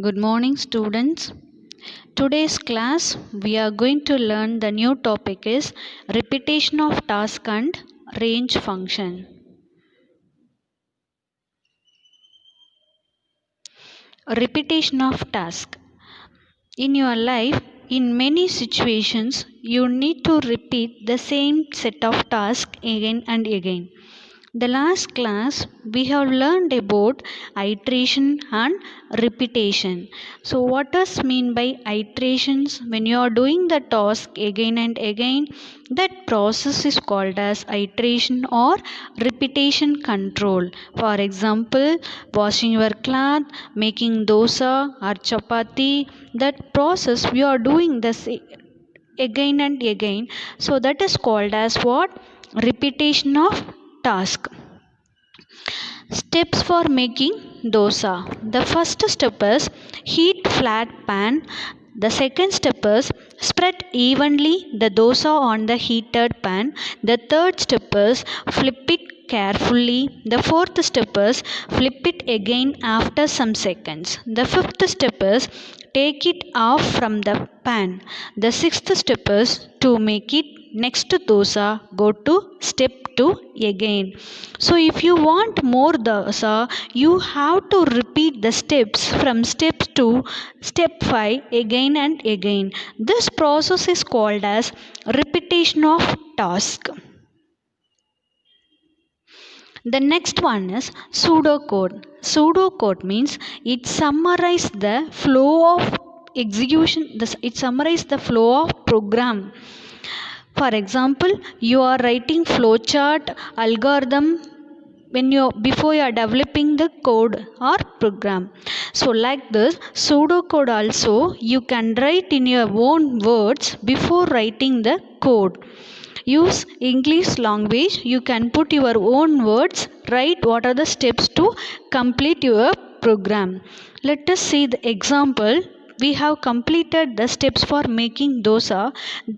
Good morning, students. Today's class we are going to learn the new topic is repetition of task and range function. Repetition of task. In your life, in many situations, you need to repeat the same set of tasks again and again. The last class we have learned about iteration and repetition. So what does mean by iterations? When you are doing the task again and again, that process is called as iteration or repetition control. For example, washing your cloth, making dosa or chapati, that process we are doing this again and again. So that is called as what? Repetition of task. Steps for making dosa. The first step is heat flat pan. The second step is spread evenly the dosa on the heated pan. The third step is flip it carefully. The fourth step is flip it again after some seconds. The fifth step is take it off from the pan. The sixth step is to make it next dosa, go to step 2 again. So if you want more dosa, you have to repeat the steps from step 2 step 5 again and again. This process is called as repetition of task. The next one is pseudocode. Pseudocode means it summarizes the flow of execution, it summarizes the flow of program. For example, you are writing flowchart algorithm before you are developing the code or program. So like this, pseudocode also you can write in your own words before writing the code. Use English language, you can put your own words, write what are the steps to complete your program. Let us see the example. We have completed the steps for making dosa.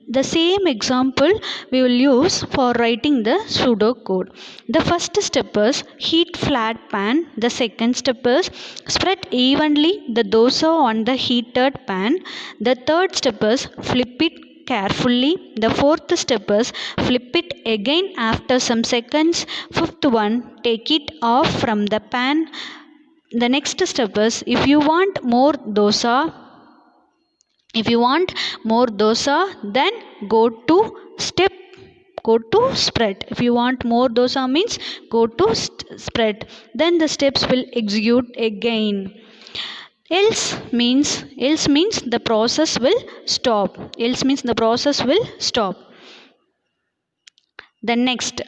The same example we will use for writing the pseudocode. The first step is heat flat pan. The second step is spread evenly the dosa on the heated pan. The third step is flip it carefully. The fourth step is flip it again after some seconds. Fifth one, take it off from the pan. The next step is if you want more dosa, then go to spread. If you want more dosa means go to spread. Then the steps will execute again. Else means the process will stop. The next,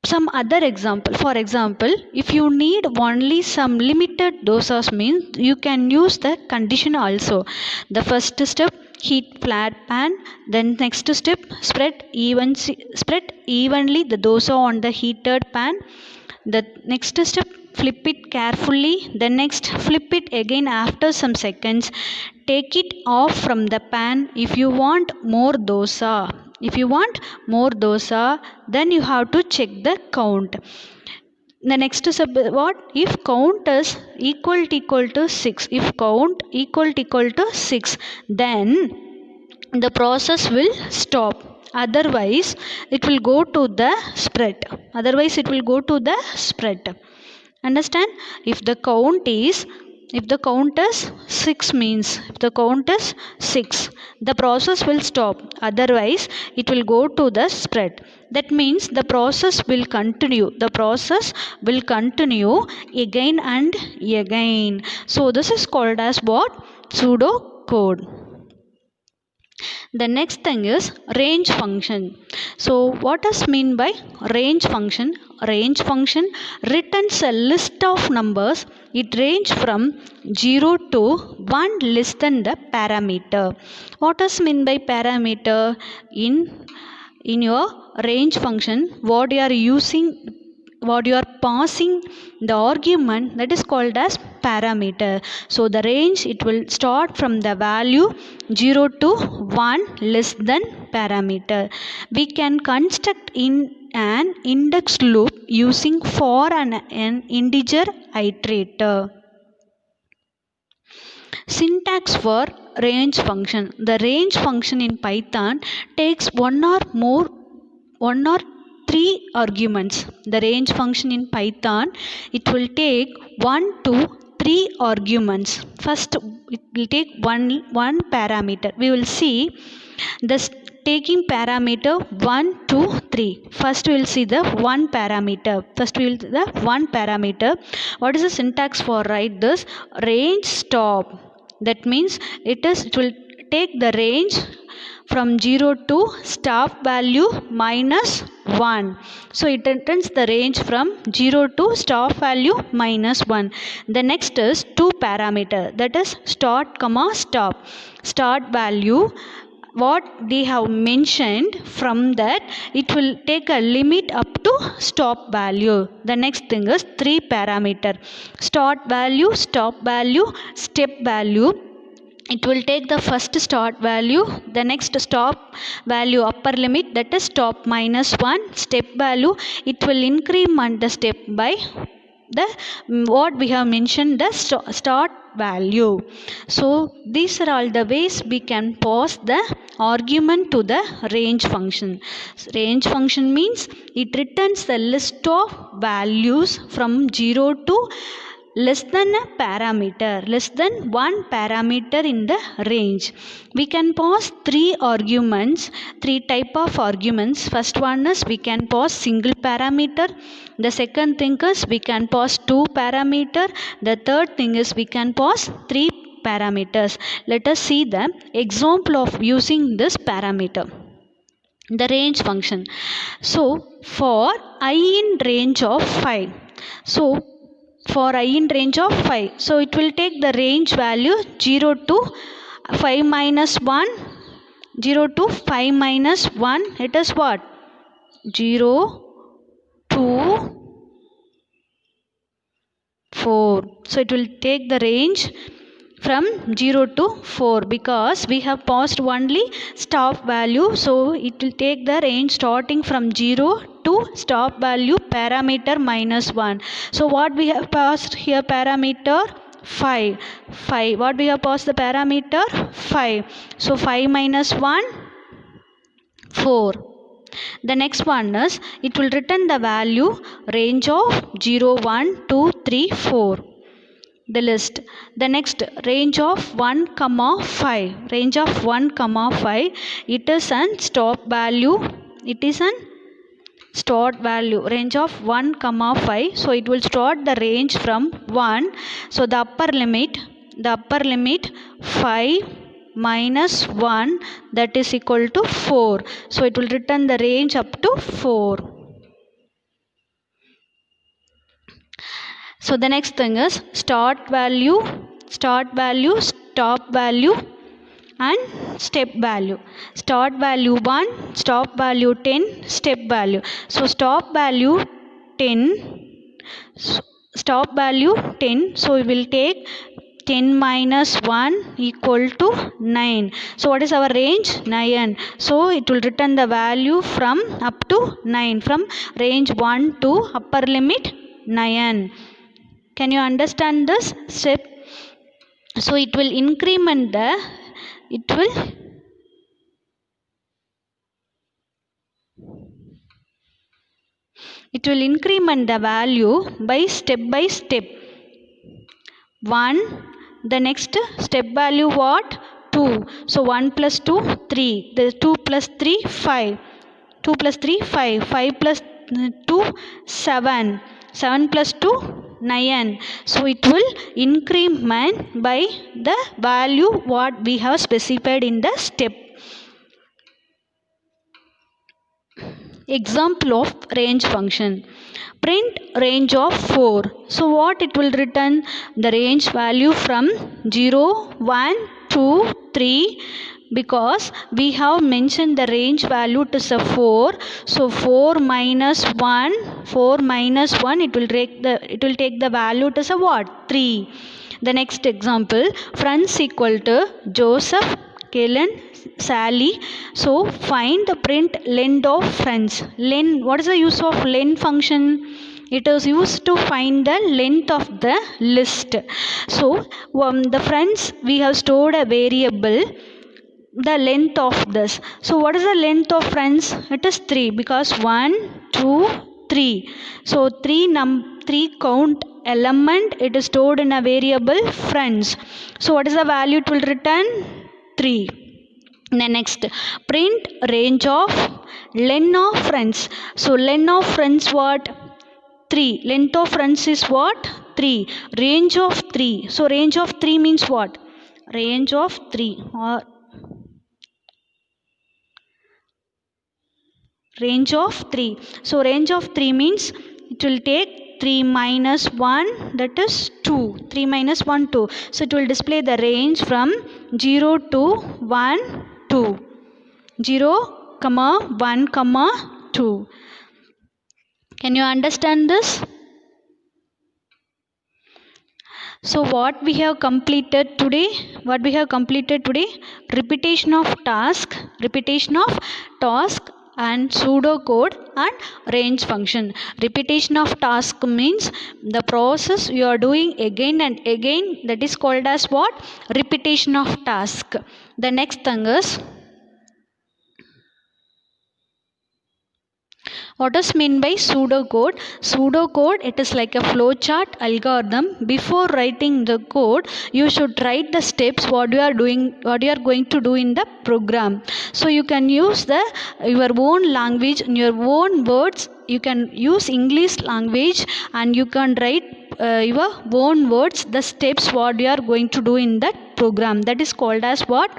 some other example. For example, if you need only some limited dosas means you can use the condition also. The first step, heat flat pan. Then next step, spread evenly the dosa on the heated pan. The next step, flip it carefully. The next, flip it again after some seconds. Take it off from the pan. If you want more dosa, then you have to check the count. The next step, what? If count is equal to 6. If count equal to 6, then the process will stop. Otherwise, it will go to the spread. Understand? If the count is 6 means, the process will stop. Otherwise, it will go to the spread. That means the process will continue. Again and again. So this is called as what? Pseudocode. The next thing is range function. So what does mean by range function? Range function returns a list of numbers. It ranges from 0 to 1 less than the parameter. What does mean by parameter? In your range function, what you are passing the argument, that is called as parameter. So the range, it will start from the value 0 to 1 less than parameter. We can construct in an index loop using for an integer iterator. Syntax for range function. The range function in Python takes one or three arguments. The range function in Python, it will take 1 to 3 arguments. First, it will take one parameter. We will see this taking parameter 1, 2, 3. First we will see the one parameter. What is the syntax for write this? Range stop. That means it will take the range from 0 to stop value minus 1. So it returns the range from 0 to stop value minus 1. The next is two parameter, that is start comma stop. Start value, what they have mentioned, from that it will take a limit up to stop value. The next thing is three parameter, start value, stop value, step value. It will take the first start value, the next stop value upper limit, that is stop minus 1. Step value, it will increment the step by the what we have mentioned, the start value. So these are all the ways we can pass the argument to the range function. Range function means it returns the list of values from 0 to less than one parameter in the range. We can pass three type of arguments. First one is we can pass single parameter. The second thing is we can pass two parameter. The third thing is we can pass three parameters. Let us see the example of using this parameter, the range function. So for I in range of 5, for I in range of 5, so it will take the range value 0 to 5 minus 1. 0 to 5 minus 1, it is what? 0 to 4. So it will take the range from 0 to 4 because we have passed only stop value. So it will take the range starting from 0 to stop value parameter minus 1. So what we have passed here, parameter 5. What we have passed the parameter 5. So 5 minus 1, 4. The next one is it will return the value range of 0, 1, 2, 3, 4. The list. The next range of 1, 5. Range of 1, 5. It is an stop value. It is an start value. Range of 1, 5. So it will start the range from 1. So the upper limit 5 minus 1, that is equal to 4. So it will return the range up to 4. So the next thing is start value, stop value and step value. Start value 1, stop value 10, step value. So stop value 10, stop value 10. So we will take 10 minus 1 equal to 9. So what is our range? 9. So it will return the value from up to 9, from range 1 to upper limit 9. Can you understand this step? So it will increment the value by step. 1, the next step value what? 2. So 1 plus 2, 3. The 2 plus 3, 5. 2 plus 3, 5. 5 plus 2, 7. 7 plus 2, 9. So it will increment by the value what we have specified in the step. Example of range function. Print range of 4. So what it will return? The range value from 0, 1, 2, 3. Because we have mentioned the range value to 4. So 4 minus 1, it will take the value to what? 3. The next example, friends equal to Joseph, Kellen, Sally. So find the print length of friends. Len, what is the use of len function? It is used to find the length of the list. So the friends, we have stored a variable, the length of this. So what is the length of friends? It is 3, because 1, 2, 3. So 3 count element, it is stored in a variable friends. So what is the value it will return? 3. Then next, print range of len of friends. So len of friends what? 3. Length of friends is what? 3. Range of 3. So range of 3 means what? Range of 3 or range of 3. So range of 3 means it will take 3 minus 1, that is 2. 3 minus 1, 2. So it will display the range from 0 to 1, 2. 0, 1, 2. Can you understand this? So what we have completed today? Repetition of task and pseudocode and range function. Repetition of task means the process you are doing again and again, that is called as what? Repetition of task. The next thing is, what is mean by pseudocode? Pseudocode, it is like a flowchart algorithm. Before writing the code, you should write the steps what you are going to do in the program. So you can use your own language, in your own words. You can use English language and you can write your own words, the steps what you are going to do in that program. That is called as what?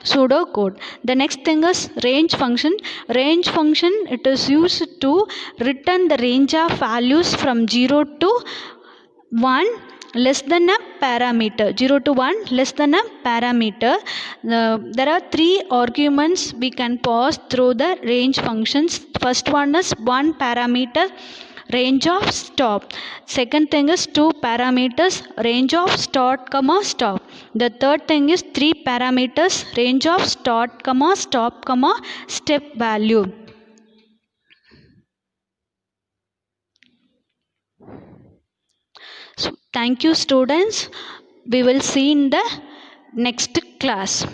Pseudocode. The next thing is range function. Range function, it is used to return the range of values from 0 to 1 less than a parameter. 0 to 1 less than a parameter. There are 3 arguments we can pass through the range functions. First one is 1 parameter, range of stop. Second thing is 2 parameters, range of start, stop. The third thing is 3 parameters, range of start, stop, step value. So thank you students. We will see in the next class.